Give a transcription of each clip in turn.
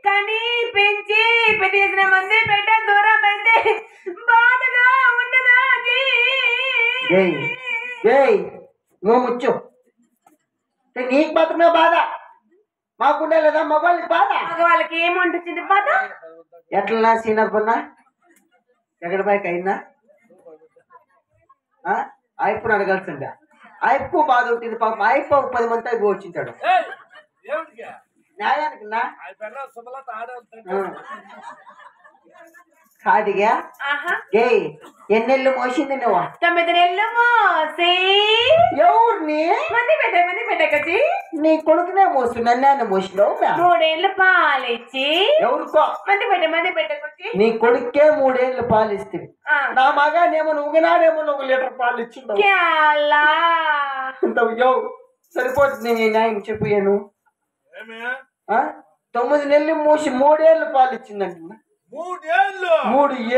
కానీ పెంచి పెట్టేసిన మంది పెట్ట దూరం అయితే బాధగా ఉన్నదా ముచ్చు నీకు మాత్రమే బాధ మాకుండే లేదా మగవాళ్ళకి బాధ మగవాళ్ళకి ఏముంటుంది బాధ ఎట్లా సీనప్పున్నా ఎక్కడ పైకి అయిందా ఆయప్పుడు అడగాల్సిందా ఆయప్పు బాధ ఉంటుంది పాపం ఆయప్ప 10 మంది అయిపో వచ్చింటాడు న్యాయానికి కాదిగా ఎన్నెళ్ళు మోసింది నువ్వు 9 నెలలు మోసి ఎవరిని మంది పెట్టకచ్చి నీ కొడుకునే మోసు నన్ను మోసినావు 3 ఏళ్ళు పాలిచ్చి ఎవరికో మంది పెట్టకొచ్చి నీ కొడుకే 3 ఏళ్ళు పాలు ఇస్తుంది నా మగానేమో నువ్వునాడేమో 1 లీటర్ పాలు ఇచ్చింది సరిపోతుంది నీ న్యాయం చెప్పాను 9 నెలలు మోసి 3 ఏళ్ళు పాలు ఇచ్చిందంట 3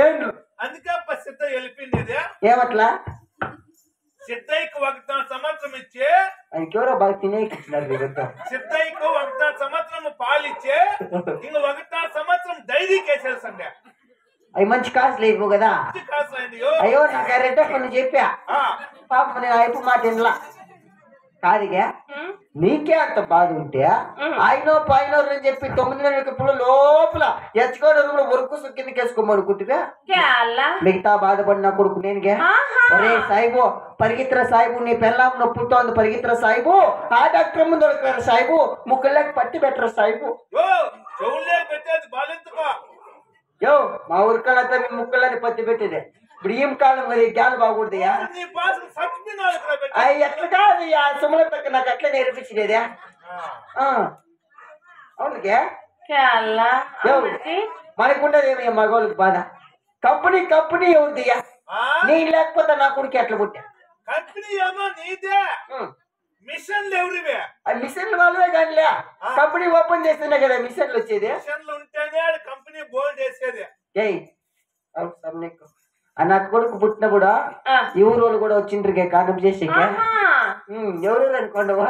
ఏళ్ళు అందుకే సిద్ధ వెళ్ళిపోయింది ఏమట్లా సిద్ధయ్యకు 1 సంవత్సరం ఇచ్చి ఇంకెవరో బాగా తినేకిచ్చినారు సిద్ధయ్యకు 1 సంవత్సరం పాలిచ్చే ఇంక 1 సంవత్సరం డైరీకి వేసేసండి అవి మంచి కాసు లేవు కదా అయ్యో నాకు రెడ్డ కొన్ని చెప్పా పాప నేను అయిపో మాట తినలా కాదుగా నీకే అంత బాధ ఉంటే ఆయనో పైనోరు అని చెప్పి 9 నెలల ఇప్పుడు లోపల ఎచ్చుకోవడం ఉరుకు కిందకి వేసుకోమని కుట్టిగా మిగతా బాధపడిన కొడుకు నేనుగా అరే సాయిబు పరిగెత్తర సాయిబు నీ పెళ్ళాం నొప్పుతోంది పరిగెత్తర సాయిబు ఆ డాక్టర్ ముందు దొరకరా సాయిబు ముక్కలకి పట్టి పెట్టరా సాయిబు మా ఊరికల్లంతా మీ ముక్కలని పత్తి పెట్టేదే ఇప్పుడు ఏం కాలం కదా జ్ఞానం బాగుంటుందయా ఎట్లా కాదయ్యా సుమలతక్క నాకు అట్లా నేర్పించలేదా అవునుకే మనకుండదు ఏమయ్యా మగవాళ్ళకి బాధ కంపెనీ ఎవరిదియ్యా నీ లేకపోతే నా కొడుకు ఎట్లా పుట్టా మిషన్లు ఎవరివే మిషన్లు వాళ్ళవే కానిలే కంపెనీ ఓపెన్ చేస్తేనే కదా మిషన్లు వచ్చేది కంపెనీ బోర్డు వేసేది నా కొడుకు పుట్టిన కూడా ఎవరు వాళ్ళు కూడా వచ్చిండ్రు కానం చేసి ఎవరు అనుకోండవా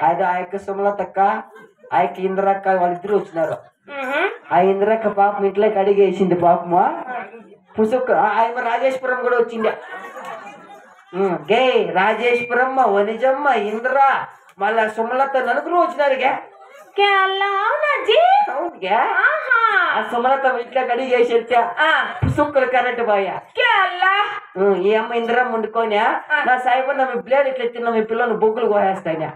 అది ఆ యొక్క సుమలతక్క ఆ యొక్క ఇంద్రక్క వాళ్ళిద్దరు వచ్చినారు ఆ ఇంద్రక్క పాపం ఇంట్లోకి అడిగేసింది పాపమా పుసుక్ ఆయన రాజేశ్వరం కూడా వచ్చింది గే రాజేశ్వరమ్మ వనిజమ్మ ఇంద్ర మళ్ళా సుమలత నలుగురు వచ్చినారుగా సుమలత ఇంట్లో అడిగేసి పుసుక్కులు కరెంట్ పోయా ఈ అమ్మ ఇంద్రమ్మ వండుకోనా నా సాయిబు నా మీ బ్లేడ్ ఇట్లా తిన్నా మీ పిల్లలు బొగ్గులు కోయేస్తాయినా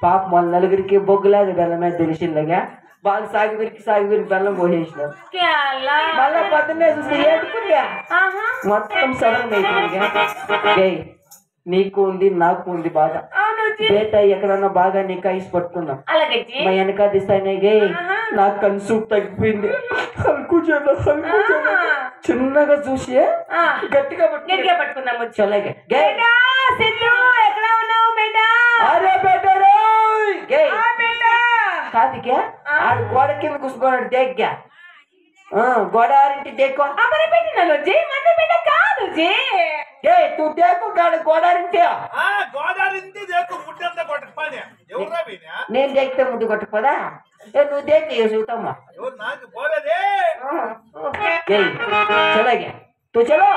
పాప మన నలుగురికి బొగ్గులేదు బెల్లమే తెలిసిందగా బాగా సాగి బెల్లం పోసేసినారు మళ్ళా పొద్దున్నే చూస్తే ఏడుకుందా మొత్తం సడన్ అయిపోయిందిగా నీకు ఉంది నాకు ఉంది బాధ బేట ఎక్కడన్నా బాగా నీకు ఐస్ పట్టుకున్నాం మా వెనక దిస్తానే నాకు కన్సూప్ తగ్గిపోయింది చిన్నగా చూసి గట్టిగా పట్టుకున్నాము చల్లగా కాదుకే ఆ గోడ కింద కూర్చున్నాడు దేగ్గా గోడ ఆరింటి దేకో तू देखो गोदावरी నేను देखते मुद्दु కొట్టపదా నువ్వు देख చూద్దామా चला गया तो चलो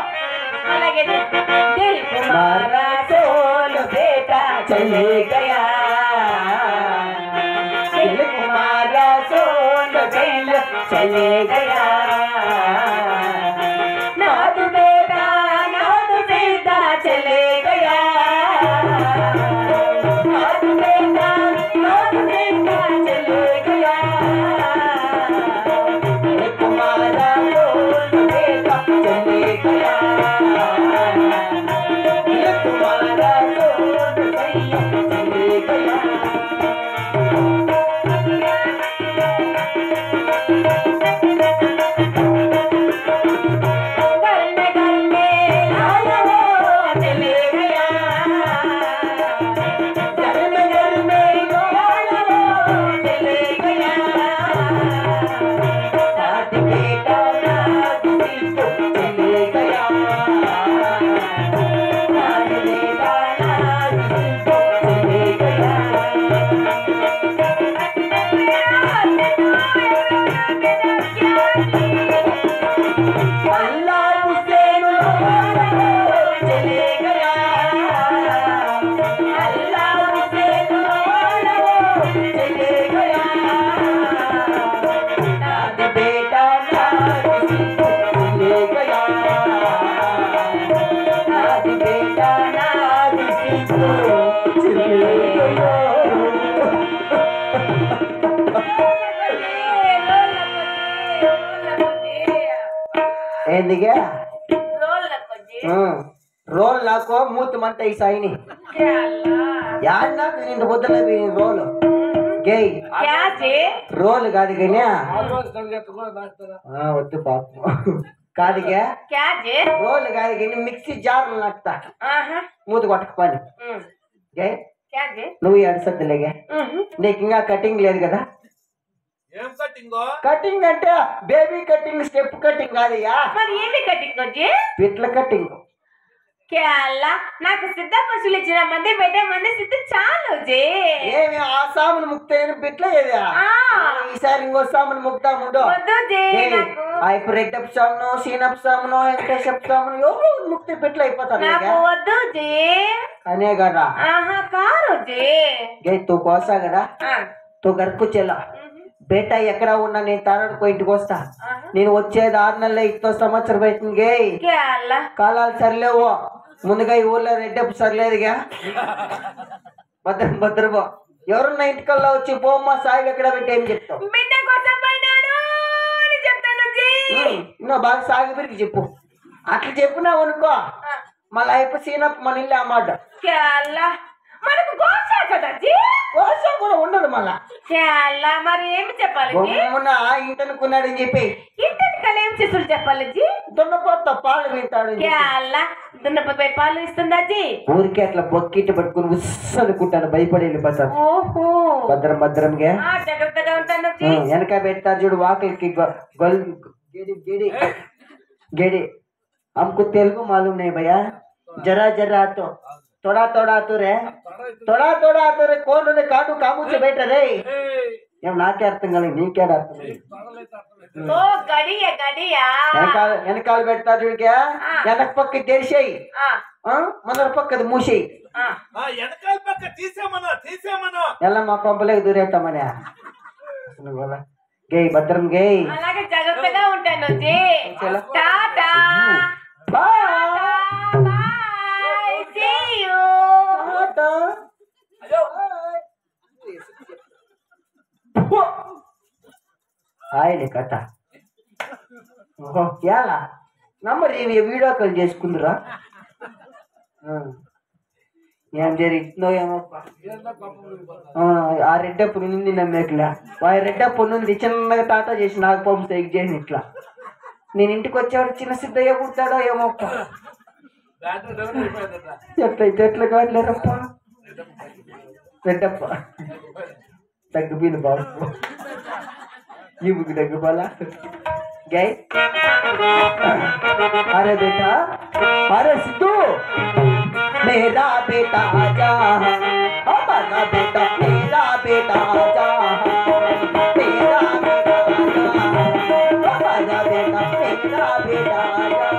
दिल तुम्हारा सोल बेटा चले गया दिल तुम्हारा सोल बेटा चले गया चले गया चले गया तुम्हारा बेटा चले गया तुम्हारा चले गया ఏందిగా रोल रखो जी రోల్ నాకో మూతి మంట ఈ సాయిని क्या अल्लाह యాడ్ నాకు నిండు బుద్ధలే రోల్ గేయ్ क्या जी రోల్ కాదు కానీ వద్దు పాప కాదుగా क्या जी రోల్ కాదు కానీ మిక్సీ జార్లు నక్కుతా మూతి కొట్టకపోని గే क्या जी నువ్వు ఎడసద్దులేగా నీకు ఇంకా కటింగ్ లేదు కదా ఏం కటింగ్ కటింగ్ అంటే బేబీ కటింగ్ స్టెప్ కటింగ్ కాదయ్యా మరి ఏమి కటింగ్ జీ పిట్ల కటింగ్ क्या अल्लाह నాకు సిద్ధ పశువులు ఇచ్చిన మంది పెట్టే మంది సిద్ధ చాలు జీ ఏమి ఆ సామును ముక్తేని పిట్ల ఏదా ఈసారి ఇంకో సామును ముక్తాముండో వద్దు జీ నాకు ఇప్పుడు రెడ్డప్ సామును సీనప్ సామును వెంకటేశప్ సామును ఎవరు ముక్తి పిట్ల అయిపోతారు నాకు వద్దు జీ అనే కదా కారు జీ గే తూ కోసా కదా తూ గరకు చెల్ల బేటా ఎక్కడ ఉన్నా నేను తారడుకో ఇంటికి వస్తా నేను వచ్చేది 6 నెలల 2 సంవత్సరం అవుతుంది గే क्या अल्लाह కాలాలు సరిలేవు ముందుగా ఈ ఊర్లో రెడ్డప్పు సరిలేదుగా భద్రబో ఎవరున్నా ఇంటికల్లా వచ్చి పోమ్మా సాయి ఎక్కడ పెట్టి ఏం చెప్తావు బిడ్డ కోసం పోయినాడు అని చెప్తాను జీ ఇంకా బాగా సాగి పెరిగి చెప్పు అట్లా చెప్పినావు అనుకో మళ్ళీ అయిపోయి సీనప్ మన ఇల్లు అన్నమాట क्या अल्लाह మనకు గోసా కదా జీ కోసం కూడా ఉండదు మళ్ళా क्या अल्लाह మరి ఏమి చెప్పాలి జీ మొన్న ఇంటనుకున్నాడని చెప్పి ఇంటికి ఏం చేసులు చెప్పాలి జీ దున్నపోత పాలు వింటాడు क्या अल्लाह దున్నపై పాలు ఇస్తుందా జీ ఊరికే అట్లా బొక్కిటి పట్టుకుని ఉస్సనుకుంటాను భయపడి వెళ్ళిపోతాను ఓహో భద్రం భద్రంగా జాగ్రత్తగా ఉంటాను జీ వెనక పెడతారు చూడు వాకిలికి గిడి గిడి గిడి हमको तेलुगु मालूम नहीं भैया जरा जरा तो थोड़ा थोड़ा तो रे कौन ने काटू कामू से बैठे रे ఏం నాకే అర్థం కాలేదు నీకేడ అర్థం ఓ గడియా వెనకాల పెడతా చూడికా వెనక పక్క తెరిసేయి ముందర పక్కది మూసేయి వెనకాల పక్క తీసేమను ఎలా మా పంపలేక దూరేస్తామని గేయ్ భద్రం గేయ్ అలాగే జాగ్రత్తగా ఉంటాను జీ tata bye bye see you hi కథ ఎలా నంబర్ ఇవి వీడియో కాల్ చేసుకుందిరా ఏం జరిగిందో ఏమో ఆ రెడ్డప్పుడు నింది నమ్మేకలే ఆ రెడ్డప్పుడు నుండి చిన్నగా టాటా చేసి నాకు పంపుతా ఎగ్ చేసి ఇట్లా నేను ఇంటికి వచ్చేవాడు చిన్న సిద్ధయ్య కుడతాడో ఏమో ఎట్లయితే ఎట్లా కావట్లేరప్ప రెడ్డప్ప తగ్గిపోయింది బాబు ఈ బుక్ తగ్గిపోలా గై अरे बेटा अरे सिद्धू मेरा बेटा आजा हमारा बेटा मेरा बेटा आजा मेरा बेटा आजा हमारा बेटा मेरा बेटा आजा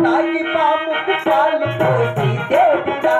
ताकि पापू पाल पोसी देवता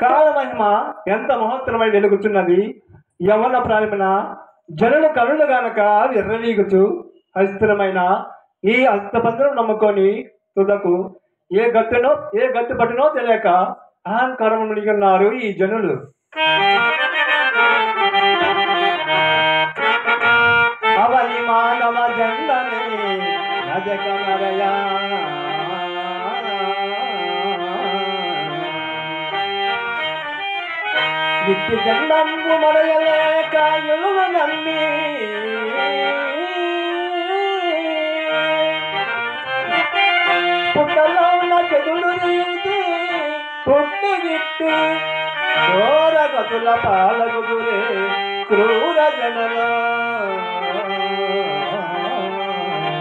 కాలమహిమ ఎంత మహోత్తరమై వెలుగుతున్నది. యవన ప్రాయమున జనులు కరులు గనక ఎర్రవీగుచు అస్థిరమైన ఈ అస్తపందరం నమ్ముకొని తుదకు ఏ గత్తు పట్టునో తెలియక అహంకారం మునిగున్నారు ఈ జనులు. అవని మానవ జన్మనే నజకమరయా నిత్య జన్మంబు మరయలేక ఎలుగు నమ్మి పుట్టలో ఉన్న చెదుడు రీతి పుట్టి గిట్టి ఘోర గతుల పాలగురే క్రూర జనల